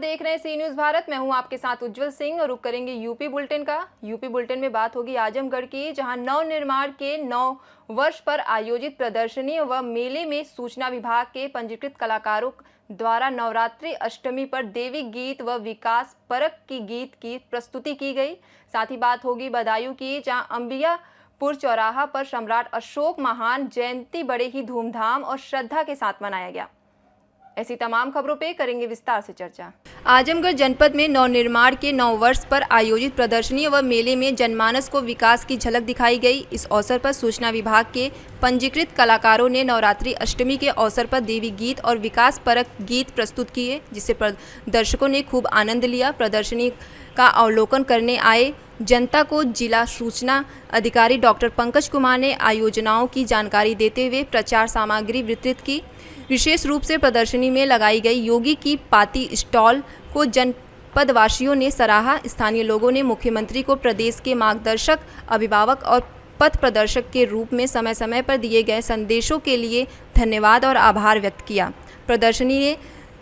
देख रहे हैं सी न्यूज़ भारत। मैं हूं आपके साथ उज्जवल सिंह और रुक करेंगे यूपी बुलेटिन का। यूपी बुलेटिन में बात होगी आजमगढ़ की, जहां नव निर्माण के 9 वर्ष पर आयोजित प्रदर्शनी व मेले में सूचना विभाग के पंजीकृत कलाकारों द्वारा नवरात्रि अष्टमी पर देवी गीत व विकास परक की गीत की प्रस्तुति की गई। साथ ही बात होगी बदायूं की, जहां अंबियापुर चौराहा पर सम्राट अशोक महान जयंती बड़े ही धूमधाम और श्रद्धा के साथ मनाया गया। ऐसी तमाम खबरों पे करेंगे विस्तार से चर्चा। आजमगढ़ जनपद में नवनिर्माण के 9 वर्ष पर आयोजित प्रदर्शनी व मेले में जनमानस को विकास की झलक दिखाई गई। इस अवसर पर सूचना विभाग के पंजीकृत कलाकारों ने नवरात्रि अष्टमी के अवसर पर देवी गीत और विकास परक गीत प्रस्तुत किए, जिससे दर्शकों ने खूब आनंद लिया। प्रदर्शनी का अवलोकन करने आए जनता को जिला सूचना अधिकारी डॉक्टर पंकज कुमार ने आयोजनाओं की जानकारी देते हुए प्रचार सामग्री वितरित की। विशेष रूप से प्रदर्शनी में लगाई गई योगी की पाती स्टॉल को जनपदवासियों ने सराहा। स्थानीय लोगों ने मुख्यमंत्री को प्रदेश के मार्गदर्शक, अभिभावक और पथ प्रदर्शक के रूप में समय समय पर दिए गए संदेशों के लिए धन्यवाद और आभार व्यक्त किया। प्रदर्शनी ने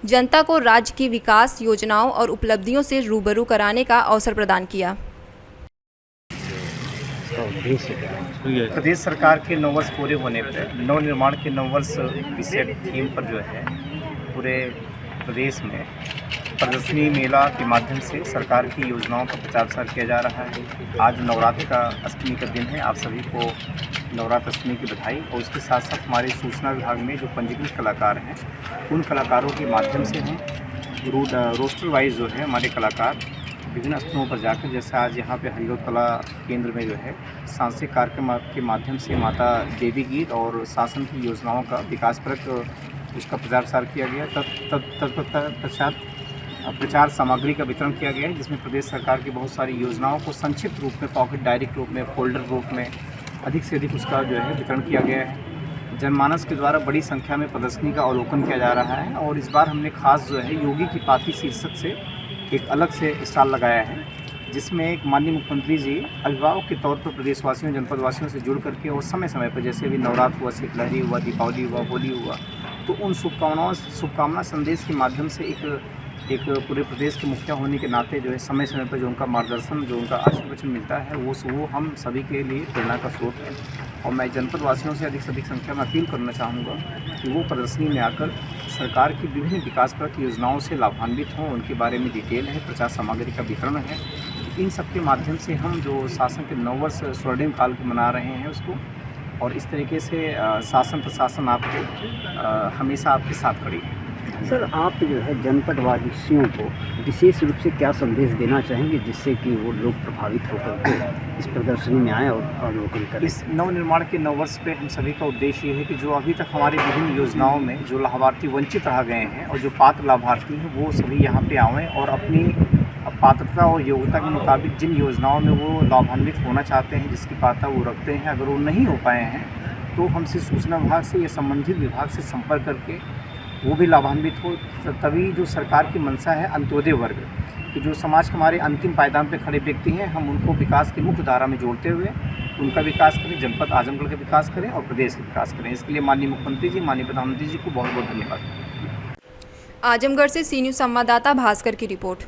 जनता को राज्य की विकास योजनाओं और उपलब्धियों से रूबरू कराने का अवसर प्रदान किया। प्रदेश सरकार के 9 वर्ष पूरे होने पर नव निर्माण के 9 वर्ष विषय थीम पर जो है पूरे प्रदेश में प्रदर्शनी मेला के माध्यम से सरकार की योजनाओं का प्रचार प्रसार किया जा रहा है। आज नवरात्र का अष्टमी का दिन है। आप सभी को नवरात्र अष्टमी की बधाई। और उसके साथ साथ हमारे सूचना विभाग में जो पंजीकृत कलाकार हैं, उन कलाकारों के माध्यम से हम रोस्टर वाइज जो है हमारे कलाकार विभिन्न स्थलों पर जाकर, जैसे आज यहाँ पे हरियोत कला केंद्र में जो है सांस्कृतिक कार्यक्रम के माध्यम से माता देवी गीत और शासन की योजनाओं का विकास परक उसका प्रचार प्रसार किया गया। तत्पश्चात प्रचार सामग्री का वितरण किया गया है, जिसमें प्रदेश सरकार की बहुत सारी योजनाओं को संक्षिप्त रूप में, पॉकेट डायरी के रूप में, फोल्डर रूप में अधिक से अधिक उसका जो है वितरण किया गया है। जनमानस के द्वारा बड़ी संख्या में प्रदर्शनी का अवलोकन किया जा रहा है। और इस बार हमने खास जो है योगी की पाती शीर्षक से एक अलग से स्टॉल लगाया है, जिसमें एक माननीय मुख्यमंत्री जी अभिभावक के तौर पर प्रदेशवासियों, जनपदवासियों से जुड़ करके और समय समय पर, जैसे भी नवरात्र हुआ, शीतलहरी हुआ, दीपावली हुआ, होली हुआ, तो उन शुभकामना संदेश के माध्यम से एक पूरे प्रदेश के मुखिया होने के नाते जो है समय समय पर जो उनका मार्गदर्शन, जो उनका आशीर्वचन मिलता है, वो हम सभी के लिए प्रेरणा का स्रोत है। और मैं जनपदवासियों से अधिक संख्या में अपील करना चाहूँगा कि वो प्रदर्शनी में आकर सरकार की विभिन्न विकास परक योजनाओं से लाभान्वित हों। उनके बारे में डिटेल है, प्रचार सामग्री का वितरण है। इन सब के माध्यम से हम जो शासन के 9 वर्ष स्वर्णिम काल के मना रहे हैं उसको, और इस तरीके से शासन प्रशासन आपको हमेशा आपके साथ खड़ी है। सर, आप जो है जनपदवासियों को विशेष रूप से क्या संदेश देना चाहेंगे, जिससे कि वो लोग प्रभावित होकर के इस प्रदर्शनी में आएँ और अवलोकन करें? इस नवनिर्माण के 9 वर्ष पे हम सभी का उद्देश्य ये है कि जो अभी तक हमारी विभिन्न योजनाओं में जो लाभार्थी वंचित रह गए हैं और जो पात्र लाभार्थी हैं, वो सभी यहाँ पे आएँ और अपनी पात्रता और योग्यता के मुताबिक जिन योजनाओं में वो लाभान्वित होना चाहते हैं, जिसकी पात्रता वो रखते हैं, अगर वो नहीं हो पाए हैं तो हमसे सूचना विभाग से या संबंधित विभाग से संपर्क करके वो भी लाभान्वित हो। तभी जो सरकार की मंशा है अंत्योदय वर्ग कि जो समाज के हमारे अंतिम पायदान पर खड़े व्यक्ति हैं, हम उनको विकास की मुख्य धारा में जोड़ते हुए उनका विकास करें, जनपद आजमगढ़ का विकास करें और प्रदेश का विकास करें। इसके लिए माननीय मुख्यमंत्री जी, माननीय प्रधानमंत्री जी को बहुत बहुत धन्यवाद। आजमगढ़ से सी न्यूज़ संवाददाता भास्कर की रिपोर्ट।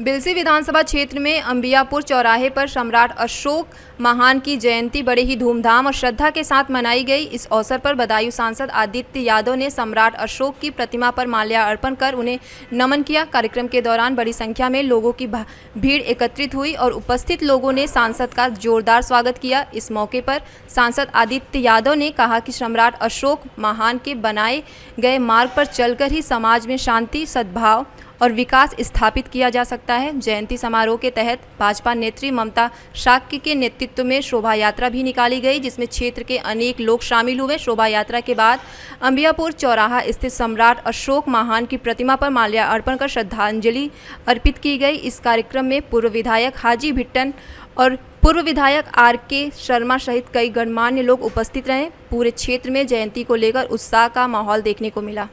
बिलसी विधानसभा क्षेत्र में अंबियापुर चौराहे पर सम्राट अशोक महान की जयंती बड़े ही धूमधाम और श्रद्धा के साथ मनाई गई। इस अवसर पर बदायूं सांसद आदित्य यादव ने सम्राट अशोक की प्रतिमा पर माल्यार्पण कर उन्हें नमन किया। कार्यक्रम के दौरान बड़ी संख्या में लोगों की भीड़ एकत्रित हुई और उपस्थित लोगों ने सांसद का जोरदार स्वागत किया। इस मौके पर सांसद आदित्य यादव ने कहा कि सम्राट अशोक महान के बनाए गए मार्ग पर चलकर ही समाज में शांति, सद्भाव और विकास स्थापित किया जा सकता है। जयंती समारोह के तहत भाजपा नेत्री ममता शाक्य के नेतृत्व में शोभा यात्रा भी निकाली गई, जिसमें क्षेत्र के अनेक लोग शामिल हुए। शोभा यात्रा के बाद अंबियापुर चौराहा स्थित सम्राट अशोक महान की प्रतिमा पर माल्यार्पण कर श्रद्धांजलि अर्पित की गई। इस कार्यक्रम में पूर्व विधायक हाजी भिट्टन और पूर्व विधायक RK शर्मा सहित कई गणमान्य लोग उपस्थित रहे। पूरे क्षेत्र में जयंती को लेकर उत्साह का माहौल देखने को मिला।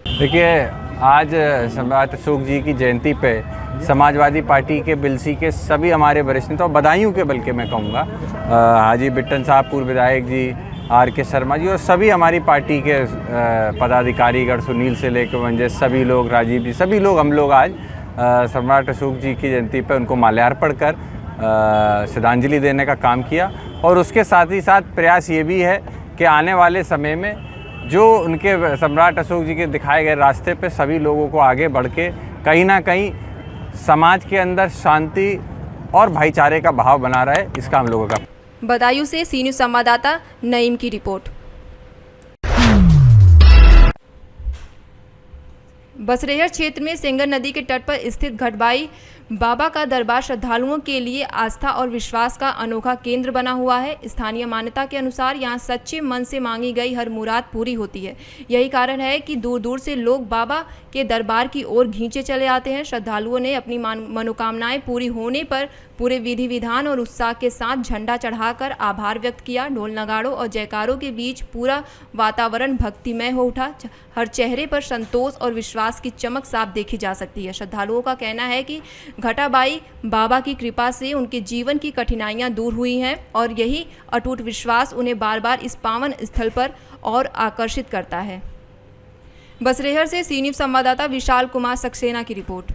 देखिए, आज सम्राट अशोक जी की जयंती पे समाजवादी पार्टी के बिलसी के सभी हमारे वरिष्ठ नेता, बदायूं के बल्कि मैं कहूँगा, हाजी बिट्टन साहब पूर्व विधायक जी, आर के शर्मा जी और सभी हमारी पार्टी के पदाधिकारीगण, सुनील से लेकर मंजे, सभी लोग, राजीव जी, सभी लोग, हम लोग आज सम्राट अशोक जी की जयंती पर उनको माल्यार्पण कर श्रद्धांजलि देने का काम किया। और उसके साथ ही साथ प्रयास ये भी है कि आने वाले समय में जो उनके सम्राट अशोक जी के दिखाए गए रास्ते पे सभी लोगों को आगे बढ़ के कहीं ना कहीं समाज के अंदर शांति और भाईचारे का भाव बना रहे, इसका हम लोगों का। बदायूं से सी न्यूज़ संवाददाता नईम की रिपोर्ट। बसरेहर क्षेत्र में सेंगर नदी के तट पर स्थित घटबाई बाबा का दरबार श्रद्धालुओं के लिए आस्था और विश्वास का अनोखा केंद्र बना हुआ है। स्थानीय मान्यता के अनुसार यहाँ सच्चे मन से मांगी गई हर मुराद पूरी होती है। यही कारण है कि दूर दूर से लोग बाबा के दरबार की ओर खींचे चले आते हैं। श्रद्धालुओं ने अपनी मनोकामनाएं पूरी होने पर पूरे विधि विधान और उत्साह के साथ झंडा चढ़ाकर आभार व्यक्त किया। ढोल नगाड़ों और जयकारों के बीच पूरा वातावरण भक्तिमय हो उठा। हर चेहरे पर संतोष और विश्वास की चमक साफ देखी जा सकती है। श्रद्धालुओं का कहना है कि घटाबाई बाबा की कृपा से उनके जीवन की कठिनाइयां दूर हुई हैं और यही अटूट विश्वास उन्हें बार बार इस पावन स्थल पर और आकर्षित करता है। बसरेहर से सी न्यूज़ संवाददाता विशाल कुमार सक्सेना की रिपोर्ट।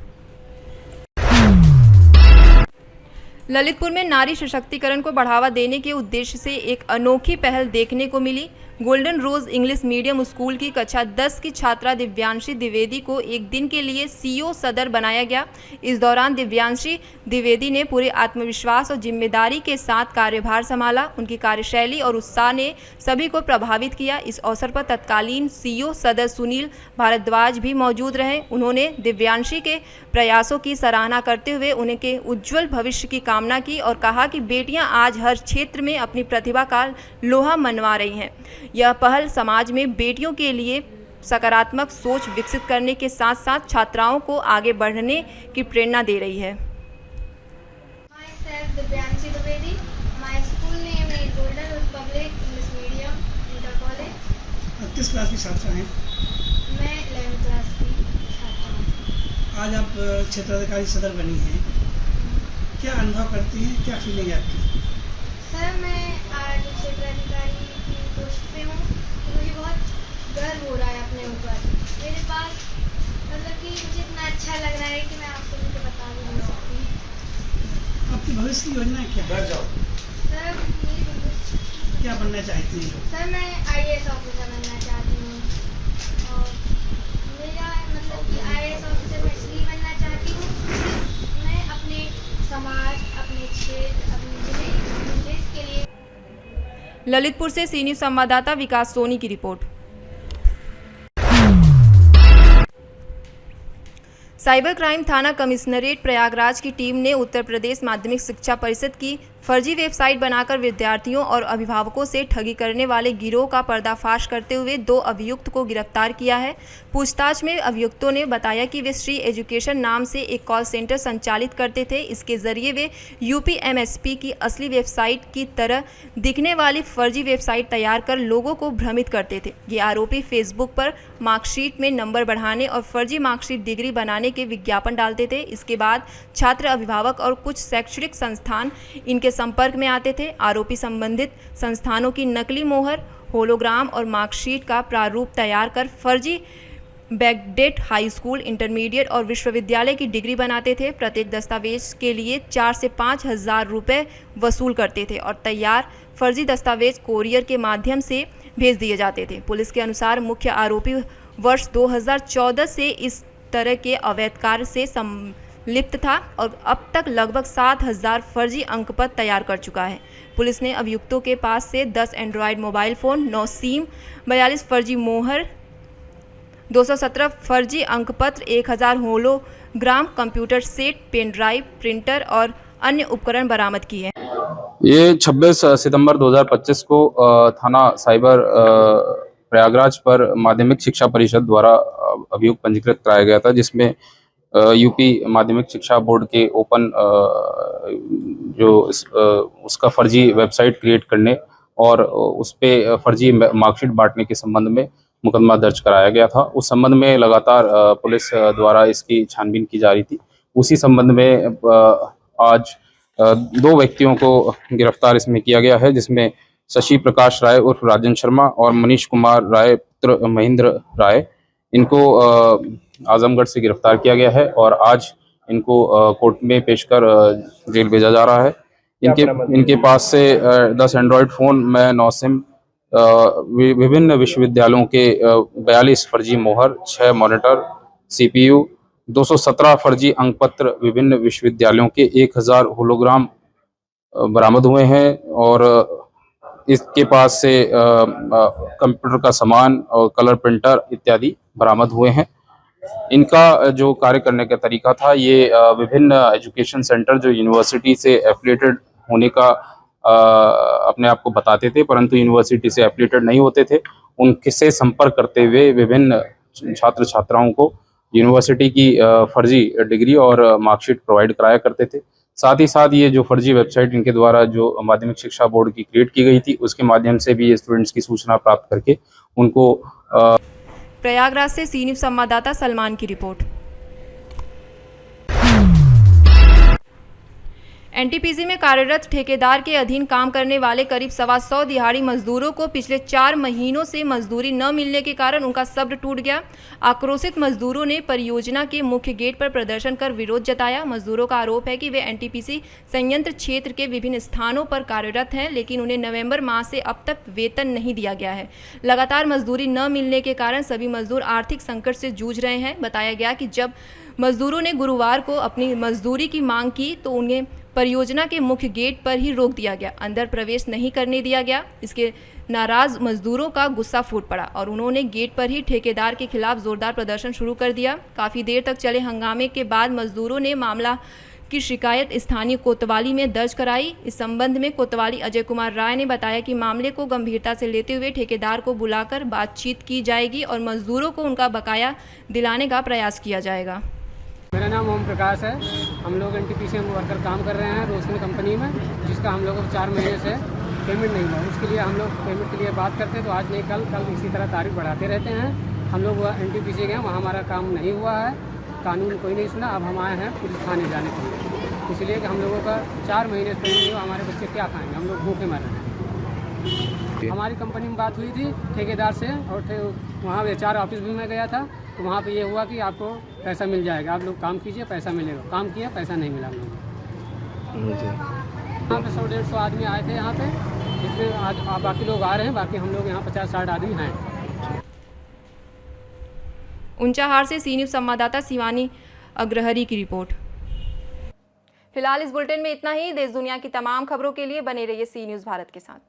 ललितपुर में नारी सशक्तिकरण को बढ़ावा देने के उद्देश्य से एक अनोखी पहल देखने को मिली। Golden Rose English Medium School की कक्षा 10 की छात्रा दिव्यांशी द्विवेदी को एक दिन के लिए सीओ सदर बनाया गया। इस दौरान दिव्यांशी द्विवेदी ने पूरे आत्मविश्वास और जिम्मेदारी के साथ कार्यभार संभाला। उनकी कार्यशैली और उत्साह ने सभी को प्रभावित किया। इस अवसर पर तत्कालीन सीओ सदर सुनील भारद्वाज भी मौजूद रहे। उन्होंने दिव्यांशी के प्रयासों की सराहना करते हुए उनके उज्जवल भविष्य की कामना की और कहा कि बेटियां आज हर क्षेत्र में अपनी प्रतिभा का लोहा मनवा रही हैं। यह पहल समाज में बेटियों के लिए सकारात्मक सोच विकसित करने के साथ साथ छात्राओं को आगे बढ़ने की प्रेरणा दे रही है। Myself Divyanshi Dwivedi. My school name is Golden Road Public English Medium Inter College. किस क्लास की छात्रा हैं? मैं 11th क्लास की छात्रा हूँ। आज आप क्षेत्राधिकारी सदर बनी हैं, क्या अनुभव करती हैं, क्या फीलिंग है आपकी? सर, मैं आज क्षेत्राधिकारी की पोस्ट पे हूँ तो मुझे बहुत गर्व हो रहा है अपने ऊपर। मेरे पास मतलब कि मुझे इतना अच्छा लग रहा है कि मैं आपको मुझे बता भी नहीं सकती। आपकी भविष्य की योजना क्या है? सर, मेरी भविष्य क्या बनना चाहती हैं? सर, मैं IAS ऑफिसर बनना चाहती हूँ और मेरा मतलब कि IAS ऑफिसर मैं इसलिए बनना चाहती हूँ मैं अपने समाज, अपने क्षेत्र, अपने जिले, अपने देश के लिए। ललितपुर से सी न्यूज़ संवाददाता विकास सोनी की रिपोर्ट। साइबर क्राइम थाना कमिश्नरेट प्रयागराज की टीम ने उत्तर प्रदेश माध्यमिक शिक्षा परिषद की फर्जी वेबसाइट बनाकर विद्यार्थियों और अभिभावकों से ठगी करने वाले गिरोह का पर्दाफाश करते हुए 2 अभियुक्त को गिरफ्तार किया है। पूछताछ में अभियुक्तों ने बताया कि वे श्री एजुकेशन नाम से एक कॉल सेंटर संचालित करते थे। इसके जरिए वे UPMSP की असली वेबसाइट की तरह दिखने वाली फर्जी वेबसाइट तैयार कर लोगों को भ्रमित करते थे। ये आरोपी फेसबुक पर मार्कशीट में नंबर बढ़ाने और फर्जी मार्कशीट डिग्री बनाने के विज्ञापन डालते थे। इसके बाद छात्र, अभिभावक और कुछ शैक्षणिक संस्थान इनके संपर्क में आते थे। आरोपी संबंधित संस्थानों की नकली मोहर, होलोग्राम और मार्कशीट का प्रारूप तैयार कर फर्जी बैकडेट हाई स्कूल, इंटरमीडिएट और विश्वविद्यालय की डिग्री बनाते थे। प्रत्येक दस्तावेज के लिए 4 से 5 हज़ार रुपये वसूल करते थे और तैयार फर्जी दस्तावेज कोरियर के माध्यम से भेज दिए जाते थे। पुलिस के अनुसार मुख्य आरोपी वर्ष 2014 से इस तरह के अवैध कार्य से लिप्त था और अब तक लगभग 7,000 फर्जी अंकपत्र तैयार कर चुका है। पुलिस ने अभियुक्तों के पास से 10 एंड्रॉयड मोबाइल फ़ोन, 9 सिम, 42 फर्जी मोहर, 217 फर्जी अंकपत्र, 1000 hologram computer set, pen drive, printer और अन्य उपकरण बरामद किए हैं। ये 26 सितंबर 2025 को थाना साइबर प्रयागराज पर माध्यमिक शिक्षा परिषद द्वारा अभियुक्त पंजीकृत कराया गया था, जिसमें यूपी माध्यमिक शिक्षा बोर्ड के ओपन उसका फर्जी वेबसाइट क्रिएट करने और उस पे फर्जी मार्कशीट बांटने के संबंध में मुकदमा दर्ज कराया गया था। उस संबंध में लगातार पुलिस द्वारा इसकी छानबीन की जा रही थी। उसी संबंध में आज 2 व्यक्तियों को गिरफ्तार इसमें किया गया है, जिसमें शशि प्रकाश राय उर्फ राजन शर्मा और मनीष कुमार राय पुत्र महेंद्र राय, इनको आजमगढ़ से गिरफ्तार किया गया है और आज इनको कोर्ट में पेश कर जेल भेजा जा रहा है। इनके पास से 10 एंड्रॉयड फ़ोन में 9 सिम, विभिन्न विश्वविद्यालयों के 42 फर्जी मोहर, 6 मॉनिटर, CPU, 217 फर्जी अंकपत्र, विभिन्न विश्वविद्यालयों के 1000 होलोग्राम बरामद हुए हैं और इसके पास से कंप्यूटर का सामान और कलर प्रिंटर इत्यादि बरामद हुए हैं। इनका जो कार्य करने का तरीका था, ये विभिन्न एजुकेशन सेंटर जो यूनिवर्सिटी से एफिलिएटेड होने का अपने आप को बताते थे, परंतु यूनिवर्सिटी से एफिलिएटेड नहीं होते थे, उनसे संपर्क करते हुए विभिन्न छात्र छात्राओं को यूनिवर्सिटी की फर्जी डिग्री और मार्कशीट प्रोवाइड कराया करते थे। साथ ही साथ ये जो फर्जी वेबसाइट इनके द्वारा जो माध्यमिक शिक्षा बोर्ड की क्रिएट की गई थी, उसके माध्यम से भी ये स्टूडेंट्स की सूचना प्राप्त करके उनको प्रयागराज से सी न्यूज़ संवाददाता सलमान की रिपोर्ट। एनटीपीसी में कार्यरत ठेकेदार के अधीन काम करने वाले करीब 125 दिहाड़ी मजदूरों को पिछले 4 महीनों से मजदूरी न मिलने के कारण उनका सब्र टूट गया। आक्रोशित मजदूरों ने परियोजना के मुख्य गेट पर प्रदर्शन कर विरोध जताया। मजदूरों का आरोप है कि वे एनटीपीसी संयंत्र क्षेत्र के विभिन्न स्थानों पर कार्यरत हैं, लेकिन उन्हें नवंबर माह से अब तक वेतन नहीं दिया गया है। लगातार मजदूरी न मिलने के कारण सभी मजदूर आर्थिक संकट से जूझ रहे हैं। बताया गया कि जब मजदूरों ने गुरुवार को अपनी मजदूरी की मांग की तो उन्हें परियोजना के मुख्य गेट पर ही रोक दिया गया, अंदर प्रवेश नहीं करने दिया गया। इसके नाराज मजदूरों का गुस्सा फूट पड़ा और उन्होंने गेट पर ही ठेकेदार के खिलाफ जोरदार प्रदर्शन शुरू कर दिया। काफ़ी देर तक चले हंगामे के बाद मजदूरों ने मामला की शिकायत स्थानीय कोतवाली में दर्ज कराई। इस संबंध में कोतवाली अजय कुमार राय ने बताया कि मामले को गंभीरता से लेते हुए ठेकेदार को बुलाकर बातचीत की जाएगी और मजदूरों को उनका बकाया दिलाने का प्रयास किया जाएगा। मेरा नाम ओम प्रकाश है। हम लोग एनटीपीसी में वर्कर काम कर रहे हैं रोशनी कंपनी में, जिसका हम लोगों को 4 महीने से पेमेंट नहीं हुआ। उसके लिए हम लोग पेमेंट के लिए बात करते हैं तो आज नहीं कल इसी तरह तारीख बढ़ाते रहते हैं। हम लोग एनटीपीसी गए, वहाँ हमारा काम नहीं हुआ है, कानून कोई नहीं सुना। अब हम आए हैं पुलिस थाने जाने के लिए, इसलिए कि हम लोगों का 4 महीने से पेमेंट नहीं हुआ। हमारे बच्चे क्या खाएंगे, हम लोग भूखे मर रहे हैं। हमारी कंपनी में बात हुई थी ठेकेदार से और वहाँ HR ऑफिस भी मैं गया था, तो वहाँ पे ये हुआ कि आपको पैसा मिल जाएगा, आप लोग काम कीजिए पैसा मिलेगा। काम किया, पैसा नहीं मिला हम लोग। यहाँ पे 100-150 आदमी आए थे यहाँ पे, जिसमें आज बाकी लोग आ रहे हैं, बाकी हम लोग यहाँ 50-60 आदमी हैं। ऊंचाहार से सी न्यूज़ संवाददाता शिवानी अग्रहरी की रिपोर्ट। फिलहाल इस बुलेटिन में इतना ही। देश दुनिया की तमाम खबरों के लिए बने रहिए सी न्यूज़ भारत के साथ।